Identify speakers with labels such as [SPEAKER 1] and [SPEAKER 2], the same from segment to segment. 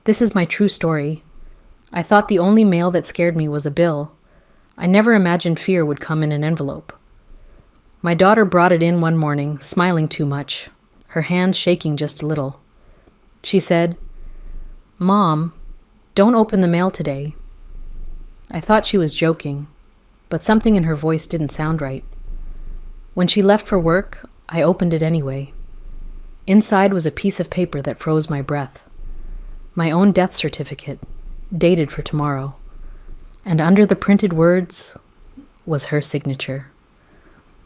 [SPEAKER 1] This is my true story. I thought the only mail that scared me was a bill. I never imagined fear would come in an envelope. My daughter brought it in one morning, smiling too much, her hands shaking just a little. She said, "Mom, don't open the mail today." I thought she was joking, but something in her voice didn't sound right. When she left for work, I opened it anyway. Inside was a piece of paper that froze my breath. My own death certificate, dated for tomorrow. And under the printed words was her signature.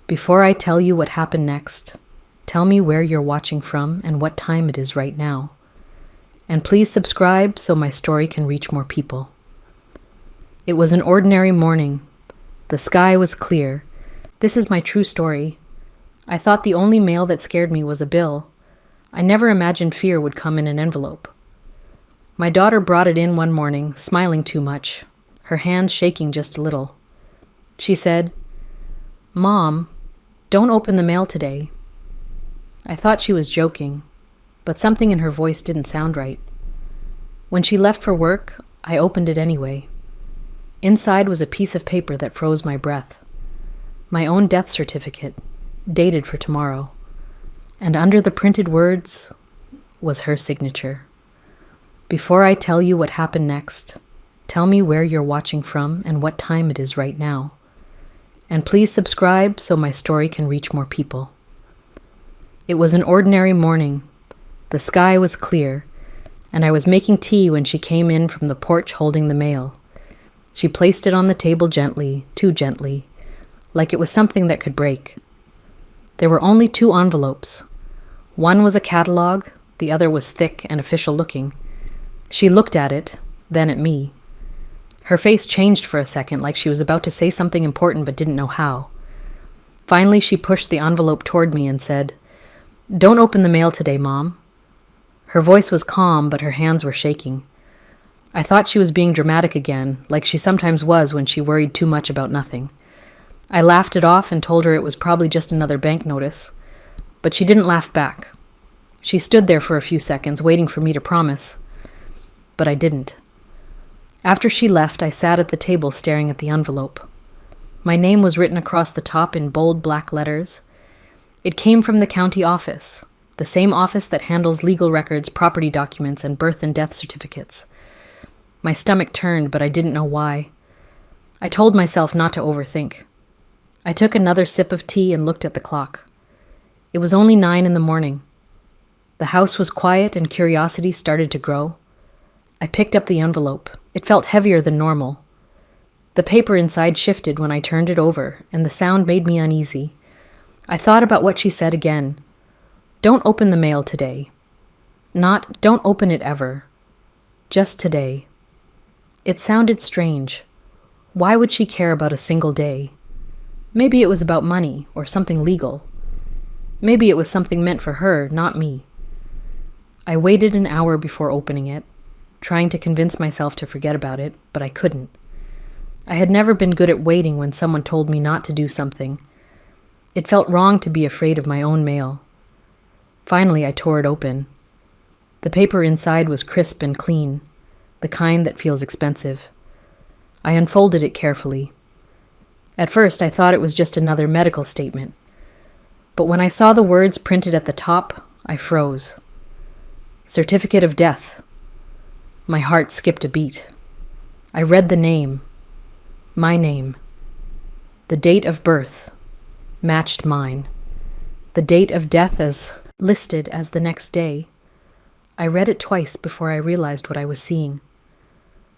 [SPEAKER 1] Before I tell you what happened next, tell me where you're watching from and what time it is right now. And please subscribe so my story can reach more people. It was an ordinary morning. The sky was clear. This is my true story. I thought the only mail that scared me was a bill. I never imagined fear would come in an envelope. My daughter brought it in one morning, smiling too much, her hands shaking just a little. She said, "Mom, don't open the mail today." I thought she was joking, but something in her voice didn't sound right. When she left for work, I opened it anyway. Inside was a piece of paper that froze my breath. My own death certificate, dated for tomorrow. And under the printed words was her signature. Before I tell you what happened next, tell me where you're watching from and what time it is right now. And please subscribe so my story can reach more people. It was an ordinary morning. The sky was clear, and I was making tea when she came in from the porch holding the mail. She placed it on the table gently, too gently, like it was something that could break. There were only 2 envelopes. One was a catalog, the other was thick and official-looking. She looked at it, then at me. Her face changed for a second, like she was about to say something important but didn't know how. Finally, she pushed the envelope toward me and said, "Don't open the mail today, Mom." Her voice was calm, but her hands were shaking. I thought she was being dramatic again, like she sometimes was when she worried too much about nothing. I laughed it off and told her it was probably just another bank notice, but she didn't laugh back. She stood there for a few seconds, waiting for me to promise, but I didn't. After she left, I sat at the table staring at the envelope. My name was written across the top in bold black letters. It came from the county office, the same office that handles legal records, property documents, and birth and death certificates. My stomach turned, but I didn't know why. I told myself not to overthink. I took another sip of tea and looked at the clock. It was only 9 in the morning. The house was quiet and curiosity started to grow. I picked up the envelope. It felt heavier than normal. The paper inside shifted when I turned it over, and the sound made me uneasy. I thought about what she said again. "Don't open the mail today." Not, "Don't open it ever." Just today. It sounded strange. Why would she care about a single day? Maybe it was about money or something legal. Maybe it was something meant for her, not me. I waited an hour before opening it, trying to convince myself to forget about it, but I couldn't. I had never been good at waiting when someone told me not to do something. It felt wrong to be afraid of my own mail. Finally, I tore it open. The paper inside was crisp and clean, the kind that feels expensive. I unfolded it carefully. At first, I thought it was just another medical statement. But when I saw the words printed at the top, I froze. Certificate of death. My heart skipped a beat. I read the name. My name. The date of birth matched mine. The date of death as listed as the next day. I read it twice before I realized what I was seeing.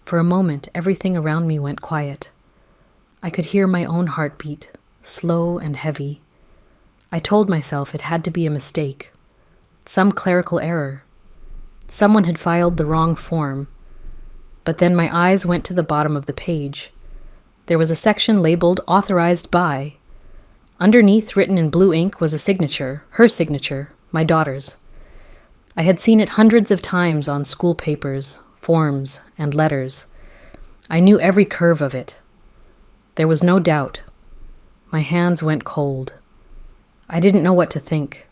[SPEAKER 1] For a moment, everything around me went quiet. I could hear my own heartbeat, slow and heavy. I told myself it had to be a mistake, some clerical error. Someone had filed the wrong form. But then my eyes went to the bottom of the page. There was a section labeled Authorized By. Underneath, written in blue ink, was a signature, her signature, my daughter's. I had seen it hundreds of times on school papers, forms, and letters. I knew every curve of it. There was no doubt. My hands went cold. I didn't know what to think.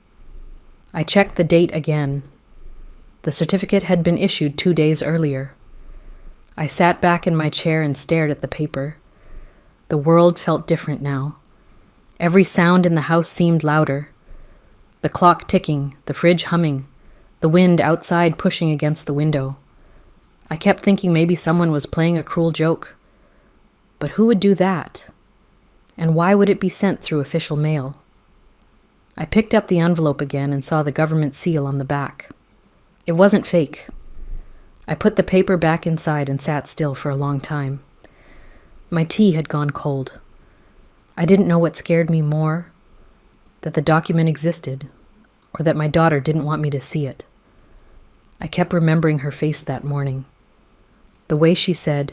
[SPEAKER 1] I checked the date again. The The certificate had been issued 2 days earlier. I sat back in my chair and stared at the paper. The world felt different now. Every sound in the house seemed louder. The clock ticking, the fridge humming, the wind outside pushing against the window. I kept thinking maybe someone was playing a cruel joke. But who would do that? And why would it be sent through official mail? I picked up the envelope again and saw the government seal on the back. It wasn't fake. I put the paper back inside and sat still for a long time. My tea had gone cold. I didn't know what scared me more, that the document existed, or that my daughter didn't want me to see it. I kept remembering her face that morning. The way she said,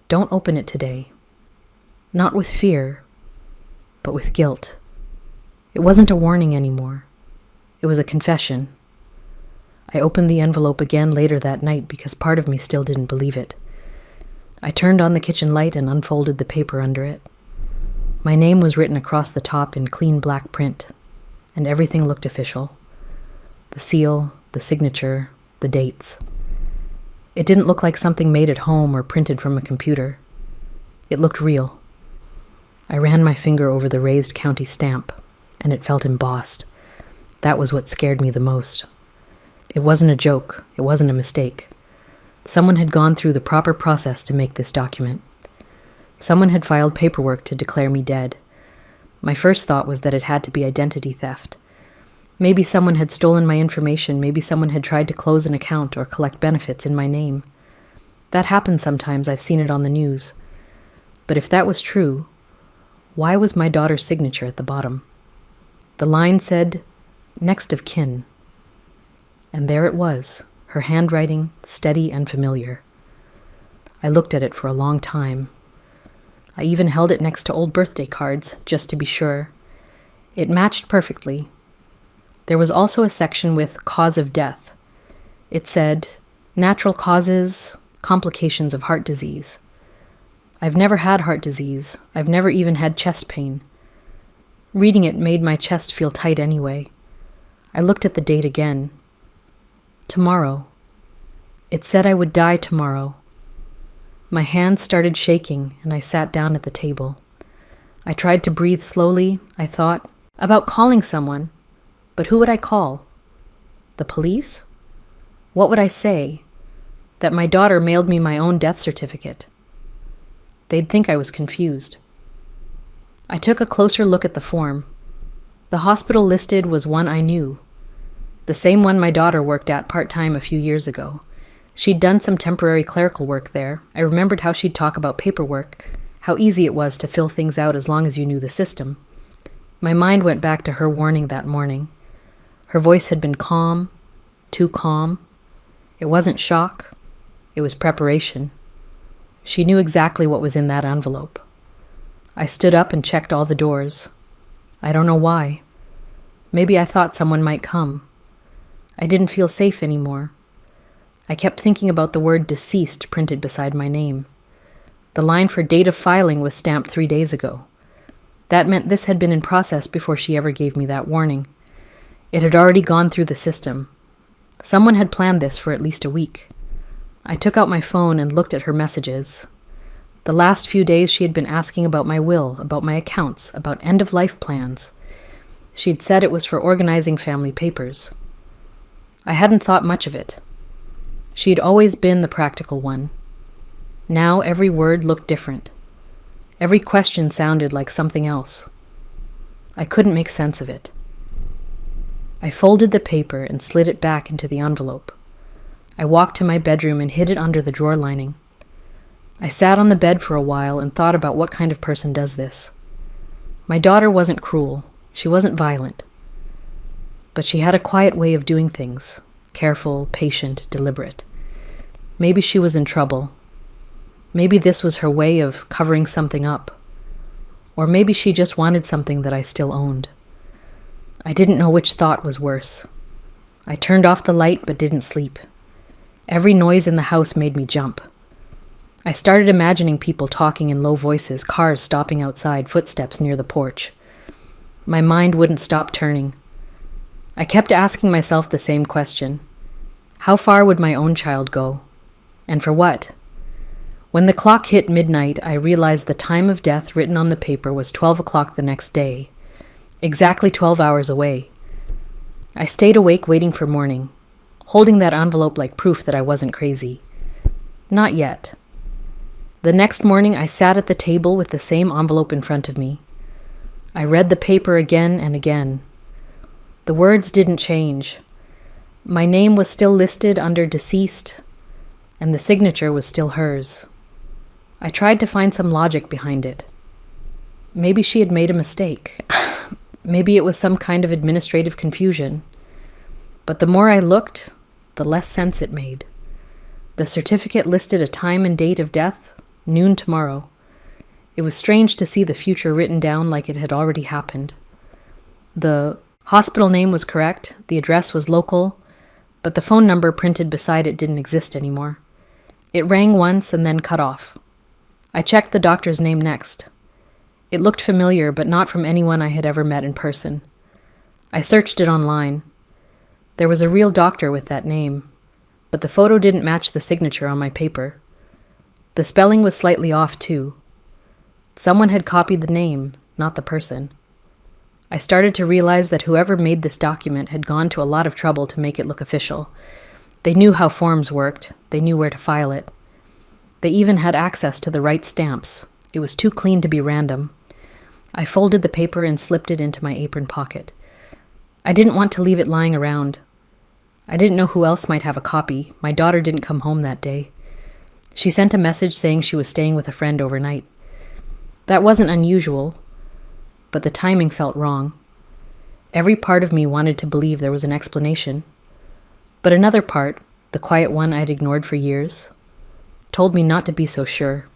[SPEAKER 1] "Don't open it today." Not with fear, but with guilt. It wasn't a warning anymore. It was a confession. I opened the envelope again later that night because part of me still didn't believe it. I turned on the kitchen light and unfolded the paper under it. My name was written across the top in clean black print, and everything looked official. The seal, the signature, the dates. It didn't look like something made at home or printed from a computer. It looked real. I ran my finger over the raised county stamp, and it felt embossed. That was what scared me the most. It wasn't a joke. It wasn't a mistake. Someone had gone through the proper process to make this document. Someone had filed paperwork to declare me dead. My first thought was that it had to be identity theft. Maybe someone had stolen my information. Maybe someone had tried to close an account or collect benefits in my name. That happens sometimes. I've seen it on the news. But if that was true, why was my daughter's signature at the bottom? The line said, "Next of kin." And there it was, her handwriting, steady and familiar. I looked at it for a long time. I even held it next to old birthday cards, just to be sure. It matched perfectly. There was also a section with cause of death. It said, "Natural causes, complications of heart disease." I've never had heart disease. I've never even had chest pain. Reading it made my chest feel tight anyway. I looked at the date again. Tomorrow. It said I would die tomorrow. My hands started shaking, and I sat down at the table. I tried to breathe slowly. I thought about calling someone. But who would I call? The police? What would I say? That my daughter mailed me my own death certificate. They'd think I was confused. I took a closer look at the form. The hospital listed was one I knew. The same one my daughter worked at part-time a few years ago. She'd done some temporary clerical work there. I remembered how she'd talk about paperwork, how easy it was to fill things out as long as you knew the system. My mind went back to her warning that morning. Her voice had been calm, too calm. It wasn't shock. It was preparation. She knew exactly what was in that envelope. I stood up and checked all the doors. I don't know why. Maybe I thought someone might come. I didn't feel safe anymore. I kept thinking about the word deceased printed beside my name. The line for date of filing was stamped 3 days ago. That meant this had been in process before she ever gave me that warning. It had already gone through the system. Someone had planned this for at least a week. I took out my phone and looked at her messages. The last few days she had been asking about my will, about my accounts, about end-of-life plans. She'd said it was for organizing family papers. I hadn't thought much of it. She'd always been the practical one. Now every word looked different. Every question sounded like something else. I couldn't make sense of it. I folded the paper and slid it back into the envelope. I walked to my bedroom and hid it under the drawer lining. I sat on the bed for a while and thought about what kind of person does this. My daughter wasn't cruel. She wasn't violent. But she had a quiet way of doing things, careful, patient, deliberate. Maybe she was in trouble. Maybe this was her way of covering something up. Or maybe she just wanted something that I still owned. I didn't know which thought was worse. I turned off the light but didn't sleep. Every noise in the house made me jump. I started imagining people talking in low voices, cars stopping outside, footsteps near the porch. My mind wouldn't stop turning. I kept asking myself the same question. How far would my own child go? And for what? When the clock hit midnight, I realized the time of death written on the paper was 12 o'clock the next day, exactly 12 hours away. I stayed awake waiting for morning, holding that envelope like proof that I wasn't crazy. Not yet. The next morning, I sat at the table with the same envelope in front of me. I read the paper again and again. The words didn't change. My name was still listed under deceased, and the signature was still hers. I tried to find some logic behind it. Maybe she had made a mistake. Maybe it was some kind of administrative confusion. But the more I looked, the less sense it made. The certificate listed a time and date of death, noon tomorrow. It was strange to see the future written down like it had already happened. The hospital name was correct, the address was local, but the phone number printed beside it didn't exist anymore. It rang once and then cut off. I checked the doctor's name next. It looked familiar, but not from anyone I had ever met in person. I searched it online. There was a real doctor with that name, but the photo didn't match the signature on my paper. The spelling was slightly off, too. Someone had copied the name, not the person. I started to realize that whoever made this document had gone to a lot of trouble to make it look official. They knew how forms worked. They knew where to file it. They even had access to the right stamps. It was too clean to be random. I folded the paper and slipped it into my apron pocket. I didn't want to leave it lying around. I didn't know who else might have a copy. My daughter didn't come home that day. She sent a message saying she was staying with a friend overnight. That wasn't unusual, but the timing felt wrong. Every part of me wanted to believe there was an explanation. But another part, the quiet one I'd ignored for years, told me not to be so sure.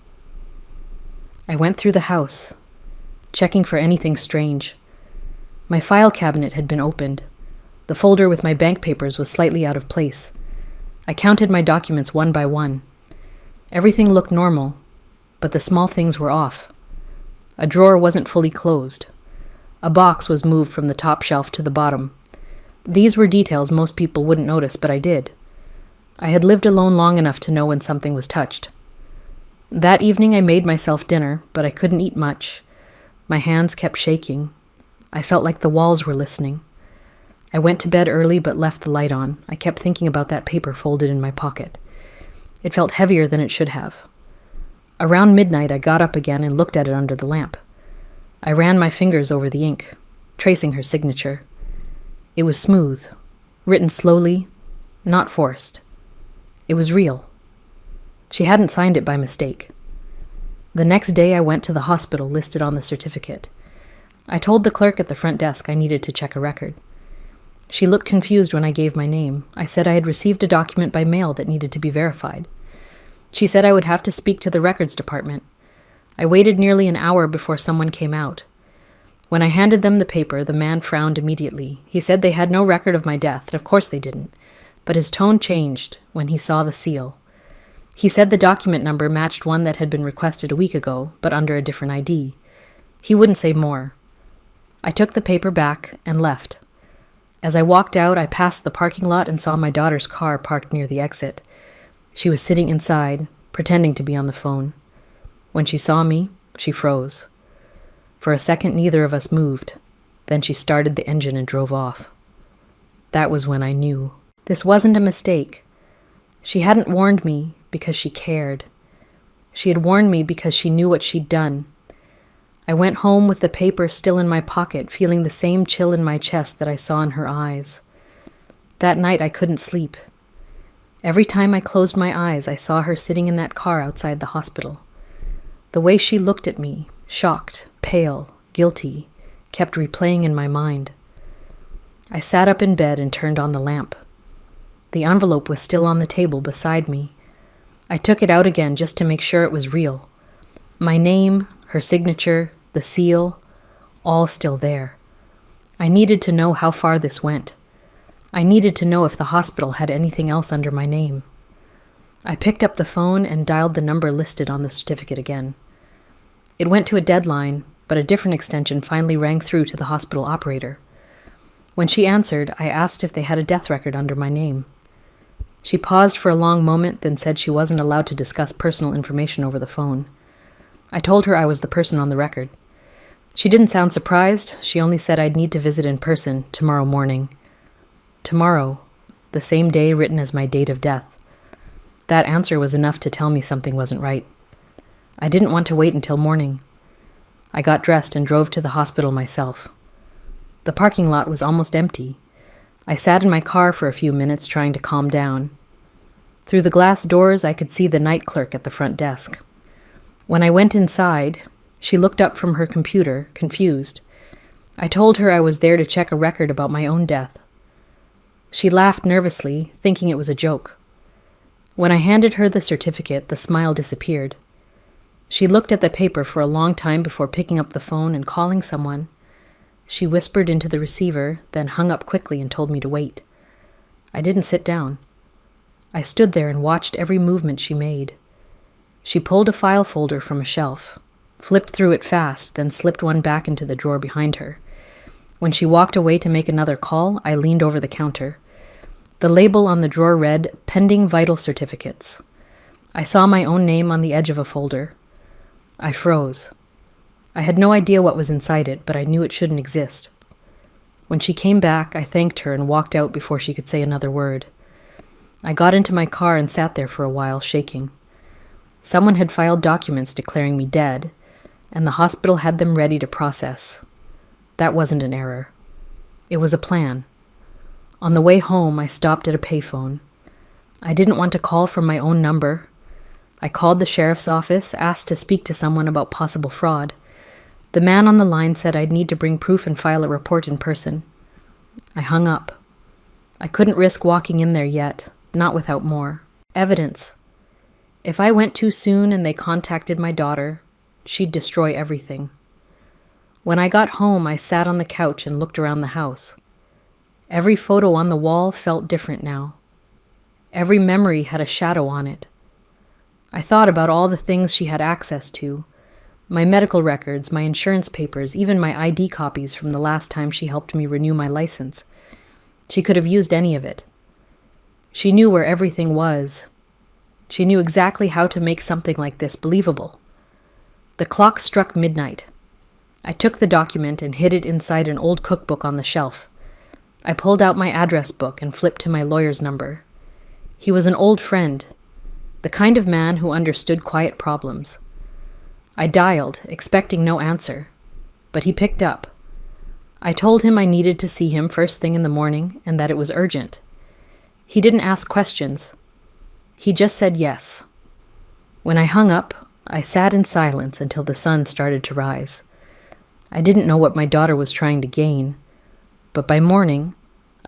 [SPEAKER 1] I went through the house, checking for anything strange. My file cabinet had been opened. The folder with my bank papers was slightly out of place. I counted my documents one by one. Everything looked normal, but the small things were off. A drawer wasn't fully closed. A box was moved from the top shelf to the bottom. These were details most people wouldn't notice, but I did. I had lived alone long enough to know when something was touched. That evening I made myself dinner, but I couldn't eat much. My hands kept shaking. I felt like the walls were listening. I went to bed early but left the light on. I kept thinking about that paper folded in my pocket. It felt heavier than it should have. Around midnight I got up again and looked at it under the lamp. I ran my fingers over the ink, tracing her signature. It was smooth, written slowly, not forced. It was real. She hadn't signed it by mistake. The next day I went to the hospital listed on the certificate. I told the clerk at the front desk I needed to check a record. She looked confused when I gave my name. I said I had received a document by mail that needed to be verified. She said I would have to speak to the records department. I waited nearly an hour before someone came out. When I handed them the paper, the man frowned immediately. He said they had no record of my death, and of course they didn't. But his tone changed when he saw the seal. He said the document number matched one that had been requested a week ago, but under a different ID. He wouldn't say more. I took the paper back and left. As I walked out, I passed the parking lot and saw my daughter's car parked near the exit. She was sitting inside, pretending to be on the phone. When she saw me, she froze. For a second, neither of us moved. Then she started the engine and drove off. That was when I knew. This wasn't a mistake. She hadn't warned me because she cared. She had warned me because she knew what she'd done. I went home with the paper still in my pocket, feeling the same chill in my chest that I saw in her eyes. That night I couldn't sleep. Every time I closed my eyes, I saw her sitting in that car outside the hospital. The way she looked at me, shocked, pale, guilty, kept replaying in my mind. I sat up in bed and turned on the lamp. The envelope was still on the table beside me. I took it out again just to make sure it was real. My name, her signature, the seal, all still there. I needed to know how far this went. I needed to know if the hospital had anything else under my name. I picked up the phone and dialed the number listed on the certificate again. It went to a deadline, but a different extension finally rang through to the hospital operator. When she answered, I asked if they had a death record under my name. She paused for a long moment, then said she wasn't allowed to discuss personal information over the phone. I told her I was the person on the record. She didn't sound surprised. She only said I'd need to visit in person tomorrow morning. Tomorrow, the same day written as my date of death. That answer was enough to tell me something wasn't right. I didn't want to wait until morning. I got dressed and drove to the hospital myself. The parking lot was almost empty. I sat in my car for a few minutes trying to calm down. Through the glass doors, I could see the night clerk at the front desk. When I went inside, she looked up from her computer, confused. I told her I was there to check a record about my own death. She laughed nervously, thinking it was a joke. When I handed her the certificate, the smile disappeared. She looked at the paper for a long time before picking up the phone and calling someone. She whispered into the receiver, then hung up quickly and told me to wait. I didn't sit down. I stood there and watched every movement she made. She pulled a file folder from a shelf, flipped through it fast, then slipped one back into the drawer behind her. When she walked away to make another call, I leaned over the counter. The label on the drawer read, "Pending Vital Certificates." I saw my own name on the edge of a folder. I froze. I had no idea what was inside it, but I knew it shouldn't exist. When she came back, I thanked her and walked out before she could say another word. I got into my car and sat there for a while, shaking. Someone had filed documents declaring me dead, and the hospital had them ready to process. That wasn't an error. It was a plan. On the way home, I stopped at a payphone. I didn't want to call from my own number. I called the sheriff's office, asked to speak to someone about possible fraud. The man on the line said I'd need to bring proof and file a report in person. I hung up. I couldn't risk walking in there yet, not without more. Evidence. If I went too soon and they contacted my daughter, she'd destroy everything. When I got home, I sat on the couch and looked around the house. Every photo on the wall felt different now. Every memory had a shadow on it. I thought about all the things she had access to, my medical records, my insurance papers, even my ID copies from the last time she helped me renew my license. She could have used any of it. She knew where everything was. She knew exactly how to make something like this believable. The clock struck midnight. I took the document and hid it inside an old cookbook on the shelf. I pulled out my address book and flipped to my lawyer's number. He was an old friend, the kind of man who understood quiet problems. I dialed, expecting no answer, but he picked up. I told him I needed to see him first thing in the morning and that it was urgent. He didn't ask questions. He just said yes. When I hung up, I sat in silence until the sun started to rise. I didn't know what my daughter was trying to gain, but by morning,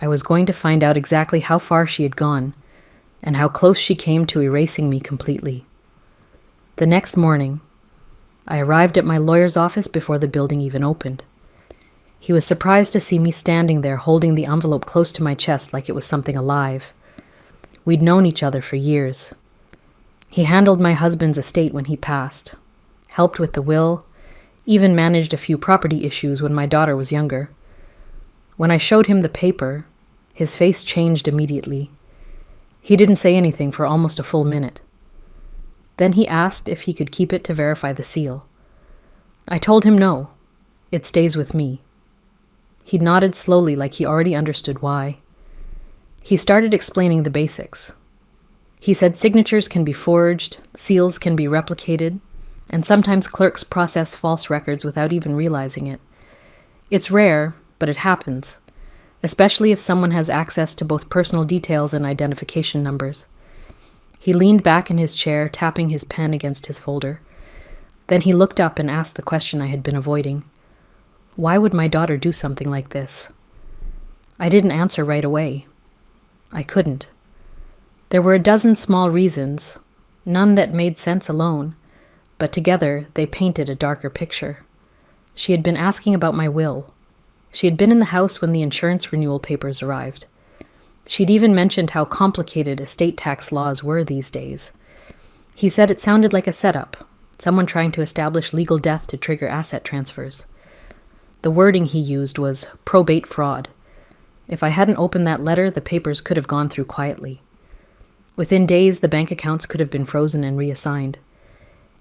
[SPEAKER 1] I was going to find out exactly how far she had gone and how close she came to erasing me completely. The next morning, I arrived at my lawyer's office before the building even opened. He was surprised to see me standing there holding the envelope close to my chest like it was something alive. We'd known each other for years. He handled my husband's estate when he passed, helped with the will, even managed a few property issues when my daughter was younger. When I showed him the paper, his face changed immediately. He didn't say anything for almost a full minute. Then he asked if he could keep it to verify the seal. I told him no. It stays with me. He nodded slowly like he already understood why. He started explaining the basics. He said signatures can be forged, seals can be replicated, and sometimes clerks process false records without even realizing it. It's rare, but it happens, especially if someone has access to both personal details and identification numbers. He leaned back in his chair, tapping his pen against his folder. Then he looked up and asked the question I had been avoiding. Why would my daughter do something like this? I didn't answer right away. I couldn't. There were a dozen small reasons, none that made sense alone, but together they painted a darker picture. She had been asking about my will. She had been in the house when the insurance renewal papers arrived. She'd even mentioned how complicated estate tax laws were these days. He said it sounded like a setup, someone trying to establish legal death to trigger asset transfers. The wording he used was probate fraud. If I hadn't opened that letter, the papers could have gone through quietly. Within days, the bank accounts could have been frozen and reassigned.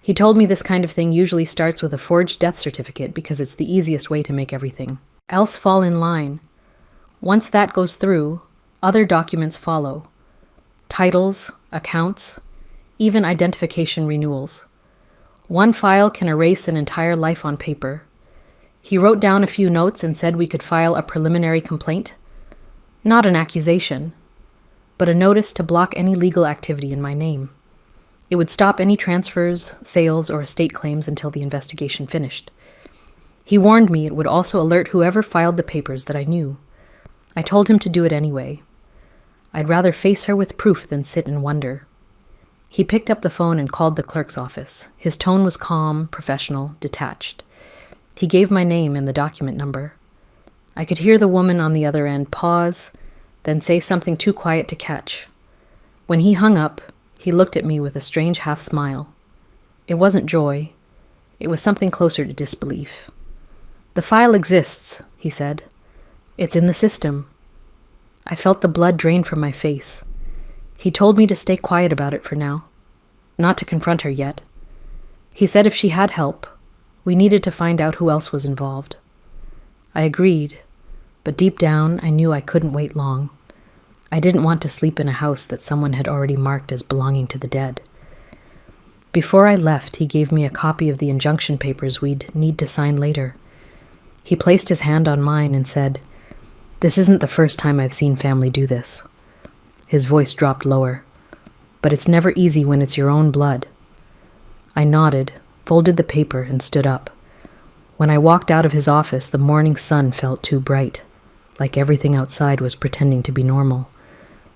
[SPEAKER 1] He told me this kind of thing usually starts with a forged death certificate because it's the easiest way to make everything else fall in line. Once that goes through, other documents follow. Titles, accounts, even identification renewals. One file can erase an entire life on paper. He wrote down a few notes and said we could file a preliminary complaint. Not an accusation, but a notice to block any legal activity in my name. It would stop any transfers, sales, or estate claims until the investigation finished. He warned me it would also alert whoever filed the papers that I knew. I told him to do it anyway. I'd rather face her with proof than sit and wonder. He picked up the phone and called the clerk's office. His tone was calm, professional, detached. He gave my name and the document number. I could hear the woman on the other end pause, then say something too quiet to catch. When he hung up, he looked at me with a strange half-smile. It wasn't joy. It was something closer to disbelief. "The file exists," he said. "It's in the system." I felt the blood drain from my face. He told me to stay quiet about it for now, not to confront her yet. He said if she had help, we needed to find out who else was involved. I agreed, but deep down I knew I couldn't wait long. I didn't want to sleep in a house that someone had already marked as belonging to the dead. Before I left, he gave me a copy of the injunction papers we'd need to sign later. He placed his hand on mine and said, "This isn't the first time I've seen family do this." His voice dropped lower. "But it's never easy when it's your own blood." I nodded, folded the paper, and stood up. When I walked out of his office, the morning sun felt too bright, like everything outside was pretending to be normal.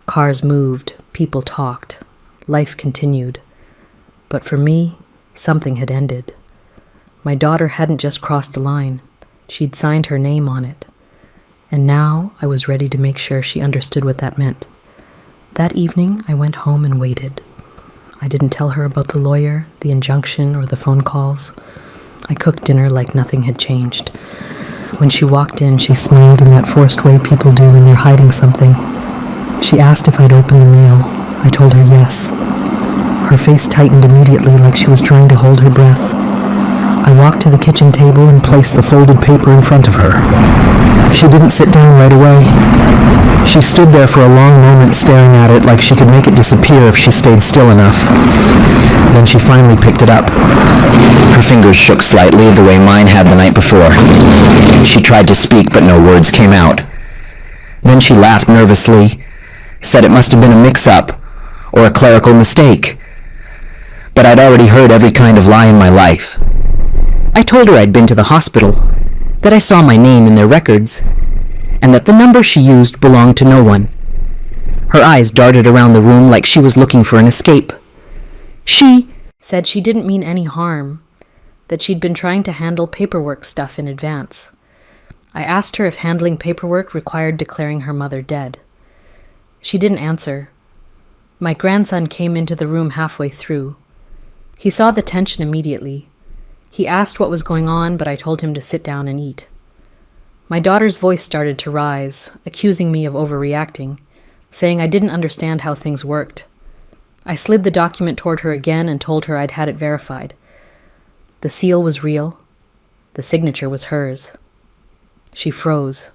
[SPEAKER 1] Cars moved, people talked, life continued. But for me, something had ended. My daughter hadn't just crossed a line. She'd signed her name on it. And now I was ready to make sure she understood what that meant. That evening, I went home and waited. I didn't tell her about the lawyer, the injunction, or the phone calls. I cooked dinner like nothing had changed. When she walked in, she smiled in that forced way people do when they're hiding something. She asked if I'd open the mail. I told her yes. Her face tightened immediately like she was trying to hold her breath. I walked to the kitchen table and placed the folded paper in front of her. She didn't sit down right away. She stood there for a long moment staring at it like she could make it disappear if she stayed still enough. Then she finally picked it up.
[SPEAKER 2] Her fingers shook slightly the way mine had the night before. She tried to speak, but no words came out. Then she laughed nervously, said it must have been a mix-up or a clerical mistake. But I'd already heard every kind of lie in my life. I told her I'd been to the hospital, that I saw my name in their records, and that the number she used belonged to no one. Her eyes darted around the room like she was looking for an escape. She
[SPEAKER 1] said she didn't mean any harm, that she'd been trying to handle paperwork stuff in advance. I asked her if handling paperwork required declaring her mother dead. She didn't answer. My grandson came into the room halfway through. He saw the tension immediately. He asked what was going on, but I told him to sit down and eat. My daughter's voice started to rise, accusing me of overreacting, saying I didn't understand how things worked. I slid the document toward her again and told her I'd had it verified. The seal was real. The signature was hers. She froze.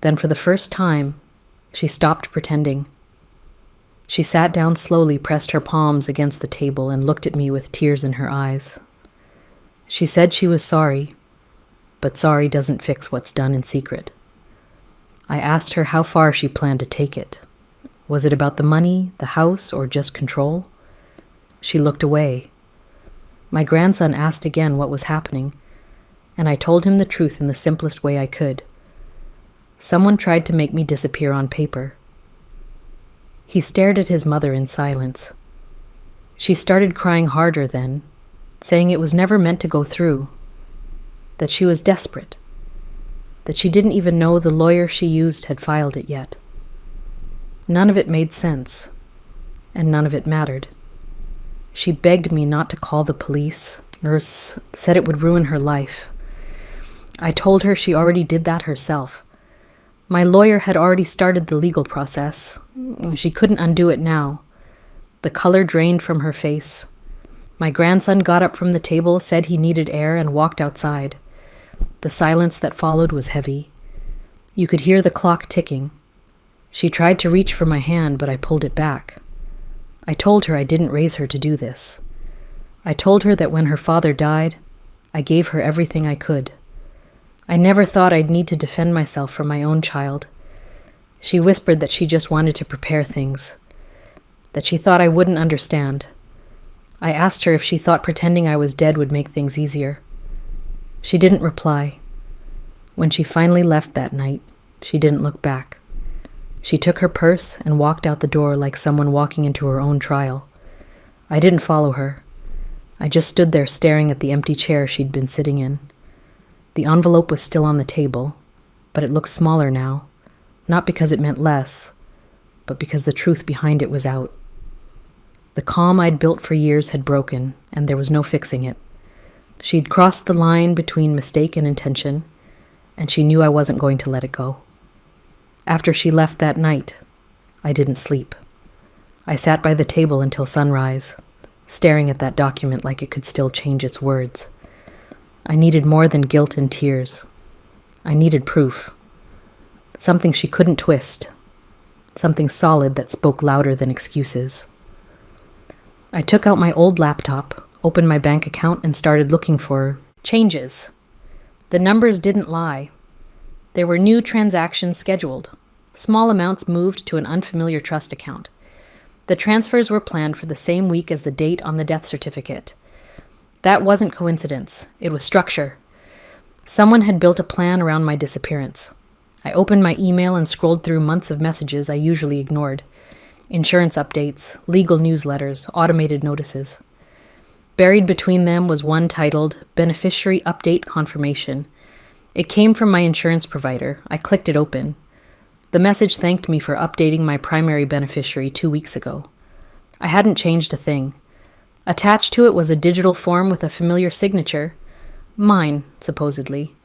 [SPEAKER 1] Then for the first time, she stopped pretending. She sat down slowly, pressed her palms against the table, and looked at me with tears in her eyes. She said she was sorry, but sorry doesn't fix what's done in secret. I asked her how far she planned to take it. Was it about the money, the house, or just control? She looked away. My grandson asked again what was happening, and I told him the truth in the simplest way I could. Someone tried to make me disappear on paper. He stared at his mother in silence. She started crying harder then, saying it was never meant to go through, that she was desperate, that she didn't even know the lawyer she used had filed it yet. None of it made sense, and none of it mattered. She begged me not to call the police. Nurse said it would ruin her life. I told her she already did that herself. My lawyer had already started the legal process. She couldn't undo it now. The color drained from her face. My grandson got up from the table, said he needed air, and walked outside. The silence that followed was heavy. You could hear the clock ticking. She tried to reach for my hand, but I pulled it back. I told her I didn't raise her to do this. I told her that when her father died, I gave her everything I could. I never thought I'd need to defend myself from my own child. She whispered that she just wanted to prepare things, that she thought I wouldn't understand. I asked her if she thought pretending I was dead would make things easier. She didn't reply. When she finally left that night, she didn't look back. She took her purse and walked out the door like someone walking into her own trial. I didn't follow her. I just stood there staring at the empty chair she'd been sitting in. The envelope was still on the table, but it looked smaller now, not because it meant less, but because the truth behind it was out. The calm I'd built for years had broken, and there was no fixing it. She'd crossed the line between mistake and intention, and she knew I wasn't going to let it go. After she left that night, I didn't sleep. I sat by the table until sunrise, staring at that document like it could still change its words. I needed more than guilt and tears. I needed proof. Something she couldn't twist. Something solid that spoke louder than excuses. I took out my old laptop, opened my bank account, and started looking for changes. The numbers didn't lie. There were new transactions scheduled. Small amounts moved to an unfamiliar trust account. The transfers were planned for the same week as the date on the death certificate. That wasn't coincidence. It was structure. Someone had built a plan around my disappearance. I opened my email and scrolled through months of messages I usually ignored. Insurance updates, legal newsletters, automated notices. Buried between them was one titled Beneficiary Update Confirmation. It came from my insurance provider. I clicked it open. The message thanked me for updating my primary beneficiary 2 weeks ago. I hadn't changed a thing. Attached to it was a digital form with a familiar signature. Mine, supposedly.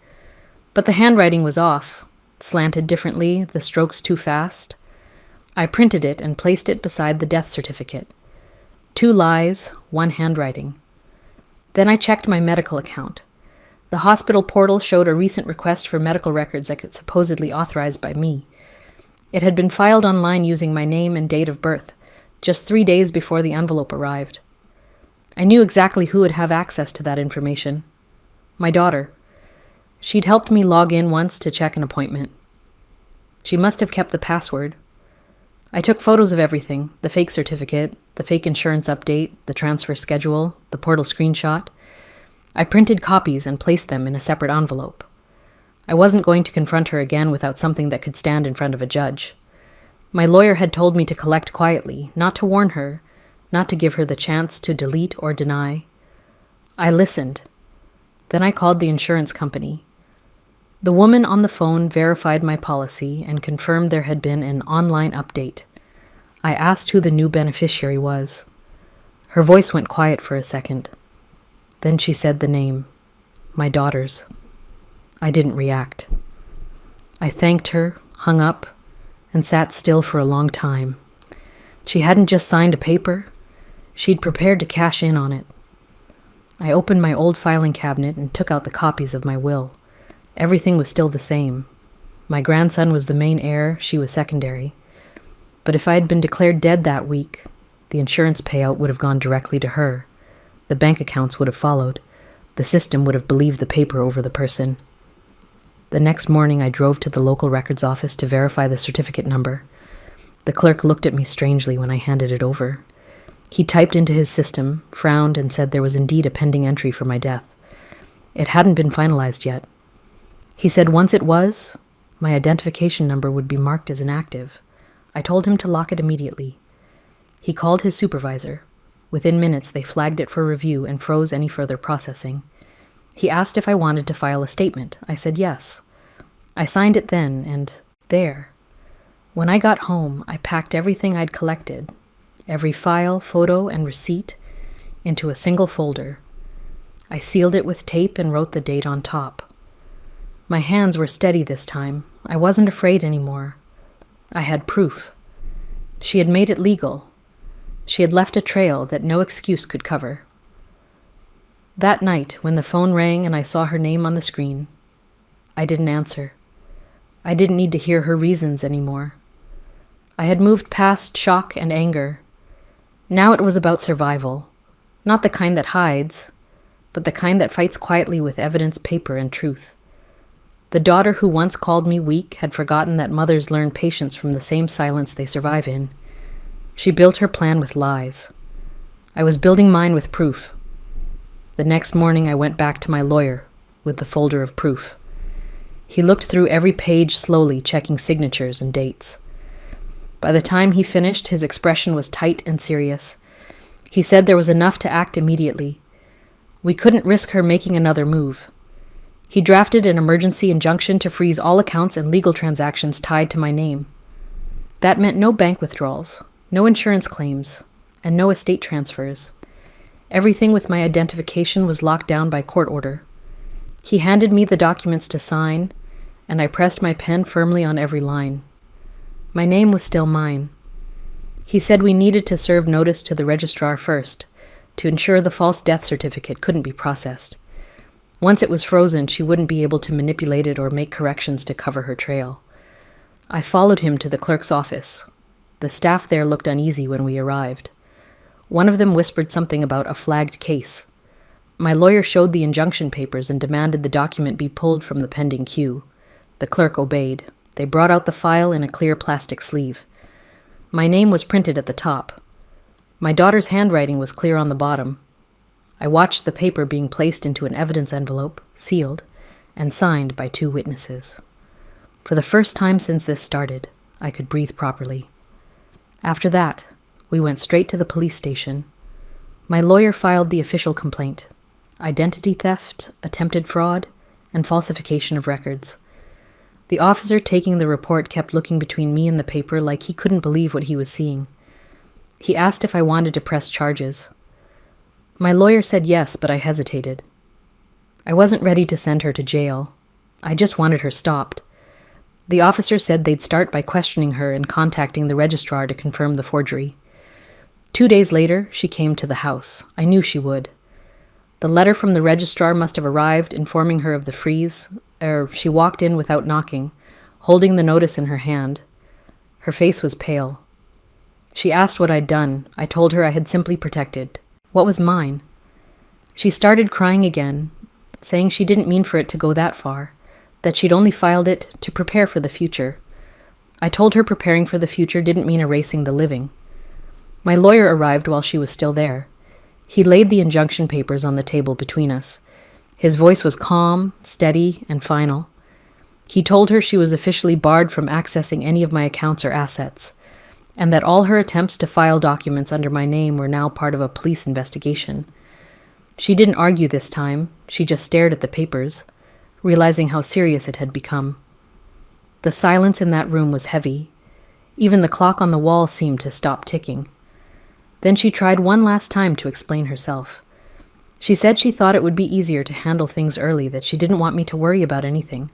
[SPEAKER 1] But the handwriting was off. Slanted differently, the strokes too fast. I printed it and placed it beside the death certificate. 2 lies, 1 handwriting. Then I checked my medical account. The hospital portal showed a recent request for medical records that could supposedly authorized by me. It had been filed online using my name and date of birth, just 3 days before the envelope arrived. I knew exactly who would have access to that information. My daughter. She'd helped me log in once to check an appointment. She must have kept the password. I took photos of everything, the fake certificate, the fake insurance update, the transfer schedule, the portal screenshot. I printed copies and placed them in a separate envelope. I wasn't going to confront her again without something that could stand in front of a judge. My lawyer had told me to collect quietly, not to warn her, not to give her the chance to delete or deny. I listened. Then I called the insurance company. The woman on the phone verified my policy and confirmed there had been an online update. I asked who the new beneficiary was. Her voice went quiet for a second. Then she said the name, my daughter's. I didn't react. I thanked her, hung up, and sat still for a long time. She hadn't just signed a paper. She'd prepared to cash in on it. I opened my old filing cabinet and took out the copies of my will. Everything was still the same. My grandson was the main heir, she was secondary. But if I had been declared dead that week, the insurance payout would have gone directly to her. The bank accounts would have followed. The system would have believed the paper over the person. The next morning I drove to the local records office to verify the certificate number. The clerk looked at me strangely when I handed it over. He typed into his system, frowned, and said there was indeed a pending entry for my death. It hadn't been finalized yet. He said once it was, my identification number would be marked as inactive. I told him to lock it immediately. He called his supervisor. Within minutes, they flagged it for review and froze any further processing. He asked if I wanted to file a statement. I said yes. I signed it then, and there. When I got home, I packed everything I'd collected, every file, photo, and receipt, into a single folder. I sealed it with tape and wrote the date on top. My hands were steady this time. I wasn't afraid anymore. I had proof. She had made it legal. She had left a trail that no excuse could cover. That night, when the phone rang and I saw her name on the screen, I didn't answer. I didn't need to hear her reasons anymore. I had moved past shock and anger. Now it was about survival, not the kind that hides, but the kind that fights quietly with evidence, paper, and truth. The daughter who once called me weak had forgotten that mothers learn patience from the same silence they survive in. She built her plan with lies. I was building mine with proof. The next morning I went back to my lawyer with the folder of proof. He looked through every page slowly, checking signatures and dates. By the time he finished, his expression was tight and serious. He said there was enough to act immediately. We couldn't risk her making another move. He drafted an emergency injunction to freeze all accounts and legal transactions tied to my name. That meant no bank withdrawals, no insurance claims, and no estate transfers. Everything with my identification was locked down by court order. He handed me the documents to sign, and I pressed my pen firmly on every line. My name was still mine. He said we needed to serve notice to the registrar first, to ensure the false death certificate couldn't be processed. Once it was frozen, she wouldn't be able to manipulate it or make corrections to cover her trail. I followed him to the clerk's office. The staff there looked uneasy when we arrived. One of them whispered something about a flagged case. My lawyer showed the injunction papers and demanded the document be pulled from the pending queue. The clerk obeyed. They brought out the file in a clear plastic sleeve. My name was printed at the top. My daughter's handwriting was clear on the bottom. I watched the paper being placed into an evidence envelope, sealed, and signed by 2 witnesses. For the first time since this started, I could breathe properly. After that, we went straight to the police station. My lawyer filed the official complaint: identity theft, attempted fraud, and falsification of records. The officer taking the report kept looking between me and the paper like he couldn't believe what he was seeing. He asked if I wanted to press charges. My lawyer said yes, but I hesitated. I wasn't ready to send her to jail. I just wanted her stopped. The officer said they'd start by questioning her and contacting the registrar to confirm the forgery. 2 days later, she came to the house. I knew she would. The letter from the registrar must have arrived, informing her of the freeze. She walked in without knocking, holding the notice in her hand. Her face was pale. She asked what I'd done. I told her I had simply protected what was mine. She started crying again, saying she didn't mean for it to go that far, that she'd only filed it to prepare for the future. I told her preparing for the future didn't mean erasing the living. My lawyer arrived while she was still there. He laid the injunction papers on the table between us. His voice was calm, steady, and final. He told her she was officially barred from accessing any of my accounts or assets, and that all her attempts to file documents under my name were now part of a police investigation. She didn't argue this time. She just stared at the papers, realizing how serious it had become. The silence in that room was heavy. Even the clock on the wall seemed to stop ticking. Then she tried one last time to explain herself. She said she thought it would be easier to handle things early, that she didn't want me to worry about anything.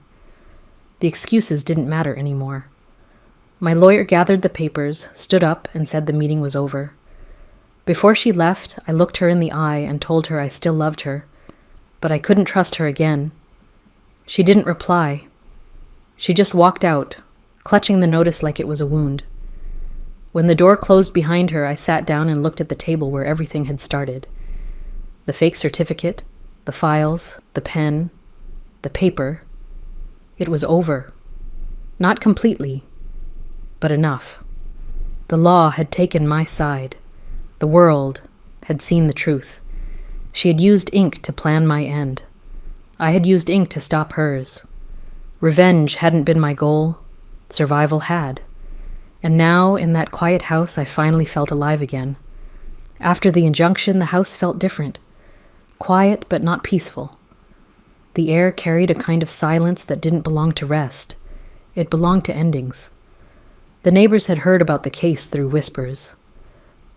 [SPEAKER 1] The excuses didn't matter anymore. My lawyer gathered the papers, stood up, and said the meeting was over. Before she left, I looked her in the eye and told her I still loved her, but I couldn't trust her again. She didn't reply. She just walked out, clutching the notice like it was a wound. When the door closed behind her, I sat down and looked at the table where everything had started. The fake certificate, the files, the pen, the paper. It was over. Not completely, but enough. The law had taken my side. The world had seen the truth. She had used ink to plan my end. I had used ink to stop hers. Revenge hadn't been my goal. Survival had. And now, in that quiet house, I finally felt alive again. After the injunction, the house felt different. Quiet, but not peaceful. The air carried a kind of silence that didn't belong to rest. It belonged to endings. The neighbors had heard about the case through whispers.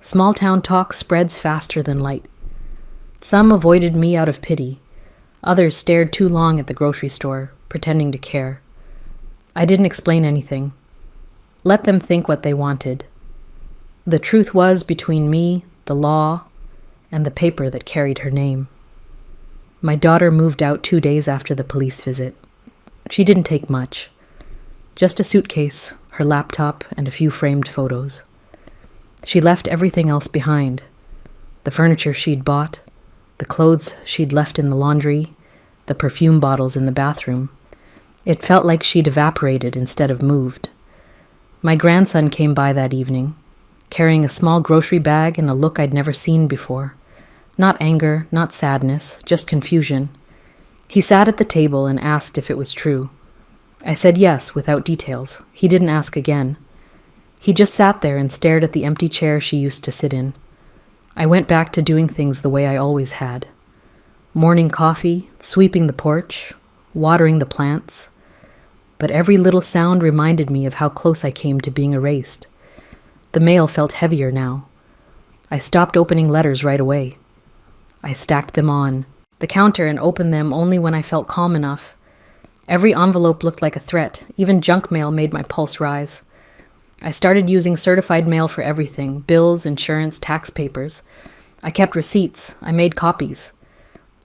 [SPEAKER 1] Small-town talk spreads faster than light. Some avoided me out of pity. Others stared too long at the grocery store, pretending to care. I didn't explain anything. Let them think what they wanted. The truth was between me, the law, and the paper that carried her name. My daughter moved out 2 days after the police visit. She didn't take much. Just a suitcase, her laptop, and a few framed photos. She left everything else behind. The furniture she'd bought, the clothes she'd left in the laundry, the perfume bottles in the bathroom. It felt like she'd evaporated instead of moved. My grandson came by that evening, carrying a small grocery bag and a look I'd never seen before. Not anger, not sadness, just confusion. He sat at the table and asked if it was true. I said yes, without details. He didn't ask again. He just sat there and stared at the empty chair she used to sit in. I went back to doing things the way I always had. Morning coffee, sweeping the porch, watering the plants. But every little sound reminded me of how close I came to being erased. The mail felt heavier now. I stopped opening letters right away. I stacked them on the counter and opened them only when I felt calm enough. Every envelope looked like a threat. Even junk mail made my pulse rise. I started using certified mail for everything: bills, insurance, tax papers. I kept receipts. I made copies.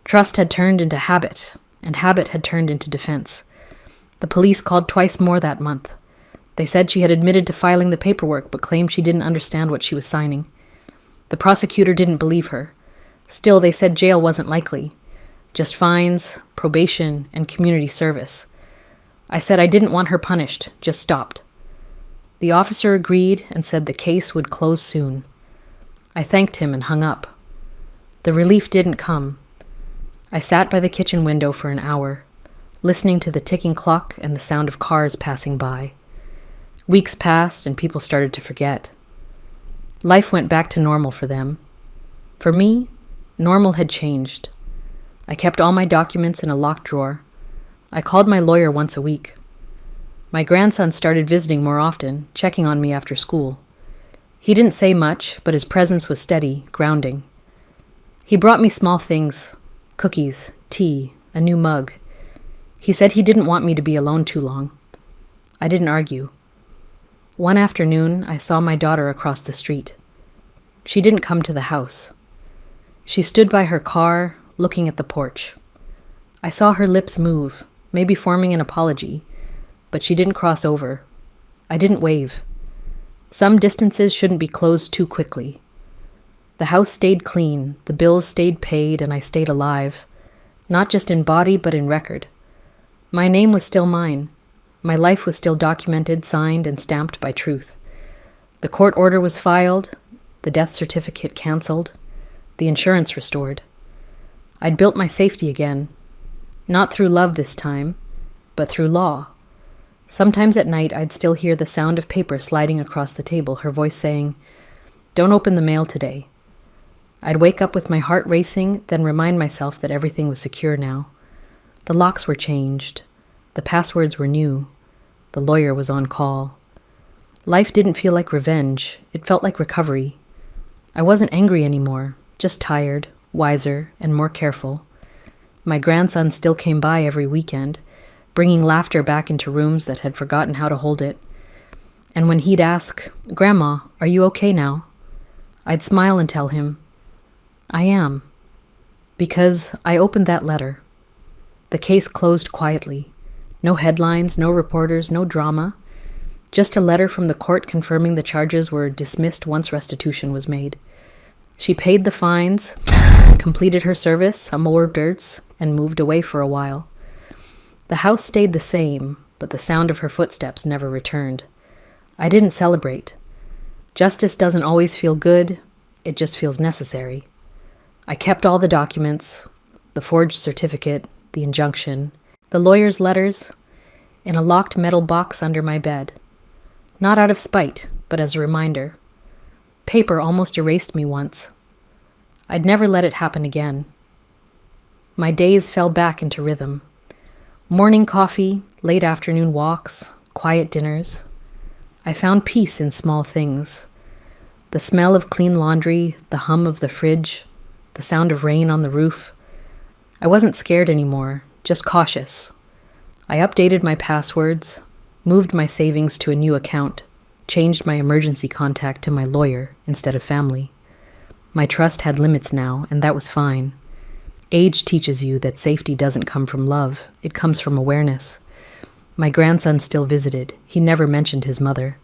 [SPEAKER 1] Trust had turned into habit, and habit had turned into defense. The police called twice more that month. They said she had admitted to filing the paperwork, but claimed she didn't understand what she was signing. The prosecutor didn't believe her. Still, they said jail wasn't likely. Just fines, probation, and community service. I said I didn't want her punished, just stopped. The officer agreed and said the case would close soon. I thanked him and hung up. The relief didn't come. I sat by the kitchen window for an hour, listening to the ticking clock and the sound of cars passing by. Weeks passed and people started to forget. Life went back to normal for them. For me, normal had changed. I kept all my documents in a locked drawer. I called my lawyer once a week. My grandson started visiting more often, checking on me after school. He didn't say much, but his presence was steady, grounding. He brought me small things: cookies, tea, a new mug. He said he didn't want me to be alone too long. I didn't argue. One afternoon, I saw my daughter across the street. She didn't come to the house. She stood by her car, looking at the porch. I saw her lips move, maybe forming an apology, but she didn't cross over. I didn't wave. Some distances shouldn't be closed too quickly. The house stayed clean, the bills stayed paid, and I stayed alive, not just in body but in record. My name was still mine. My life was still documented, signed, and stamped by truth. The court order was filed, the death certificate canceled, the insurance restored. I'd built my safety again, not through love this time, but through law. Sometimes at night I'd still hear the sound of paper sliding across the table, her voice saying, "Don't open the mail today." I'd wake up with my heart racing, then remind myself that everything was secure now. The locks were changed. The passwords were new. The lawyer was on call. Life didn't feel like revenge. It felt like recovery. I wasn't angry anymore, just tired, wiser, and more careful. My grandson still came by every weekend, bringing laughter back into rooms that had forgotten how to hold it. And when he'd ask, "Grandma, are you okay now?" I'd smile and tell him, "I am." Because I opened that letter. The case closed quietly. No headlines, no reporters, no drama. Just a letter from the court confirming the charges were dismissed once restitution was made. She paid the fines, completed her service, some more dirts, and moved away for a while. The house stayed the same, but the sound of her footsteps never returned. I didn't celebrate. Justice doesn't always feel good, it just feels necessary. I kept all the documents, the forged certificate, the injunction, the lawyer's letters, in a locked metal box under my bed. Not out of spite, but as a reminder. Paper almost erased me once. I'd never let it happen again. My days fell back into rhythm. Morning coffee, late afternoon walks, quiet dinners. I found peace in small things. The smell of clean laundry, the hum of the fridge, the sound of rain on the roof. I wasn't scared anymore, just cautious. I updated my passwords, moved my savings to a new account, changed my emergency contact to my lawyer instead of family. My trust had limits now, and that was fine. Age teaches you that safety doesn't come from love, it comes from awareness. My grandson still visited. He never mentioned his mother.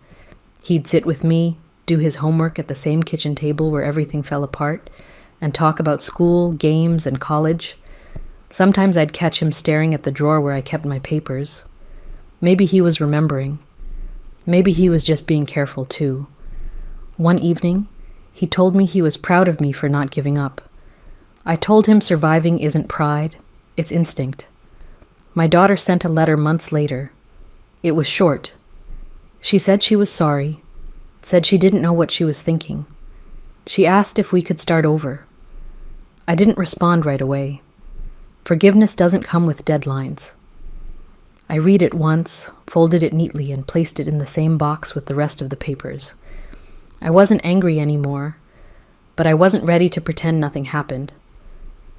[SPEAKER 1] He'd sit with me, do his homework at the same kitchen table where everything fell apart, and talk about school, games, and college. Sometimes I'd catch him staring at the drawer where I kept my papers. Maybe he was remembering. Maybe he was just being careful too. One evening, he told me he was proud of me for not giving up. I told him surviving isn't pride, it's instinct. My daughter sent a letter months later. It was short. She said she was sorry, said she didn't know what she was thinking. She asked if we could start over. I didn't respond right away. Forgiveness doesn't come with deadlines. I read it once, folded it neatly, and placed it in the same box with the rest of the papers. I wasn't angry anymore, but I wasn't ready to pretend nothing happened.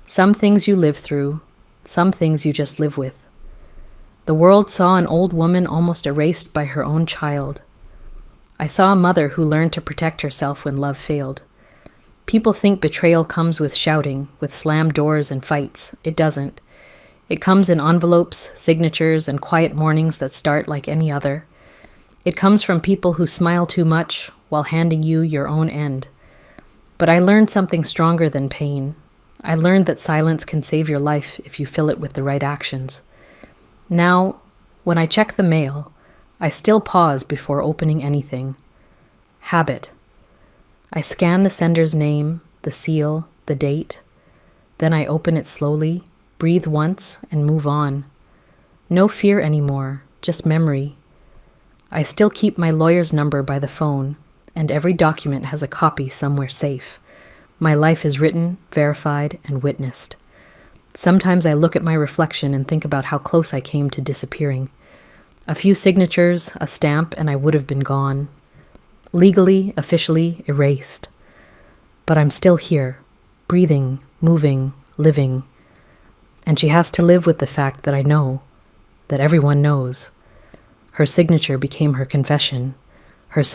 [SPEAKER 1] Some things you live through, some things you just live with. The world saw an old woman almost erased by her own child. I saw a mother who learned to protect herself when love failed. People think betrayal comes with shouting, with slammed doors and fights. It doesn't. It comes in envelopes, signatures, and quiet mornings that start like any other. It comes from people who smile too much while handing you your own end. But I learned something stronger than pain. I learned that silence can save your life if you fill it with the right actions. Now, when I check the mail, I still pause before opening anything. Habit. I scan the sender's name, the seal, the date. Then I open it slowly, breathe once, and move on. No fear anymore, just memory. I still keep my lawyer's number by the phone, and every document has a copy somewhere safe. My life is written, verified, and witnessed. Sometimes I look at my reflection and think about how close I came to disappearing. A few signatures, a stamp, and I would have been gone. Legally, officially, erased. But I'm still here, breathing, moving, living. And she has to live with the fact that I know, that everyone knows. Her signature became her confession.